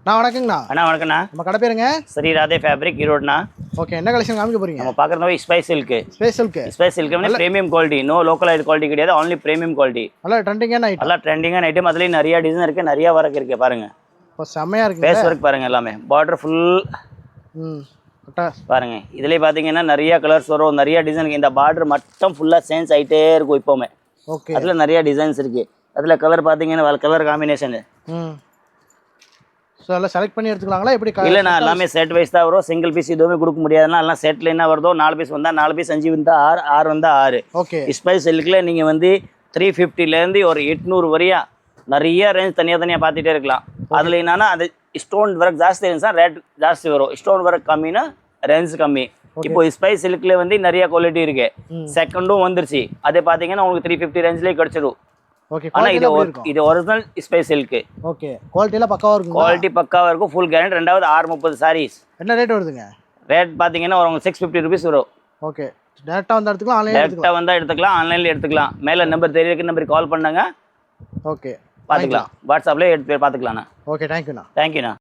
நான் வணக்கங்கண்ணா. அண்ணா வணக்கண்ணா. நம்ம கடை பேருங்க ஸ்ரீ ராதே ஃபேப்ரிக் ஈரோடுண்ணா. ஓகே, என்ன கலெக்ஷன் காமிக்க போறீங்க? நம்ம பார்க்குறது ஸ்பைஸ் சில்க்கு. ஸ்பைஸ் சில்க் வந்து பிரீமியம் குவாலிட்டி, நோ லோக்கலைட் குவாலிட்டி கிடையாது, ஒன்லி பிரீமியம் குவாலிட்டி. நல்லா ட்ரெண்டிங்கான ஐட்டம். நல்லா ட்ரெண்டிங்கான ஐட்டம். அதுலேயும் நிறைய டிசைன் இருக்குது, நிறைய ஒர்க் இருக்குது பாருங்க. இப்போ செம்மையாக இருக்குது. ஃபேஸ் ஒர்க் பாருங்க, எல்லாமே பார்டர் ஃபுல் பாருங்க. இதுலேயே பார்த்தீங்கன்னா நிறைய கலர்ஸ் வரும், நிறைய டிசைன். இந்த பார்டர் மட்டும் ஃபுல்லாக சேஞ்ச் ஆகிட்டே இருக்கும் இப்போவுமே. ஓகே, அதில் நிறைய டிசைன்ஸ் இருக்குது. அதில் கலர் பார்த்தீங்கன்னா கலர் காம்பினேஷன். ஸோ எல்லாம் செலக்ட் பண்ணி எடுத்துக்கலாங்களா எப்படி? இல்லைண்ணா, எல்லாமே செட் வைஸ் தான் வரும். சிங்கிள் பீஸ் எதுவுமே கொடுக்க முடியாதுன்னா எல்லாம் செட்டில் என்ன வருதோ 4 பீஸ் வந்தால் 4 பீஸ், 5 வந்தால் 6, 6 வந்தால் 6. ஓகே. ஸ்பைஸ் சில்கில் நீங்கள் வந்து 350லேருந்து ஒரு 800 வரையா நிறைய ரேஞ்ச் தனியாக பார்த்துட்டே இருக்கலாம். அதில் என்னன்னா அது ஸ்டோன் ஒர்க் ஜாஸ்தி இருந்துச்சுன்னா ரேட் ஜாஸ்தி வரும், ஸ்டோன் ஒர்க் கம்மினா ரேஞ்ச் கம்மி. இப்போ ஸ்பைஸ் சில்கில் வந்து நிறைய குவாலிட்டி இருக்கு. செகண்டும் வந்துருச்சு. அதே பார்த்தீங்கன்னா உங்களுக்கு 350 ரேஞ்ச்லேயே கிடச்சிடும். ஓகே, ஆனா இது ஒரிஜினல் ஸ்பைஸ் சில்க். ஓகே, குவாலிட்டில பக்காவா இருக்கும். குவாலிட்டி பக்காவா இருக்கும், ஃபுல் கேரண்டி. ரெண்டாவது 630 சாரீஸ். என்ன ரேட் வருதுங்க? ரேட் பாத்தீங்கன்னா ஒரு 650 ரூபீஸ் வரும். ஓகே, டைரக்டா வந்து எடுத்துக்கலாம், ஆன்லைன்ல எடுத்துக்கலாம். டேரக்டா வந்தா எடுத்துக்கலாம், ஆன்லைன்ல எடுத்துக்கலாம். மேல நம்பர் தெரியுற நம்பருக்கு கால் பண்ணுங்க. ஓகே, பாத்துக்கலாம். வாட்ஸ்அப்ல எடுத்து பாத்துக்கலாம்ண்ணா. ஓகே, தேங்க்யூண்ணா. தேங்க்யூண்ணா.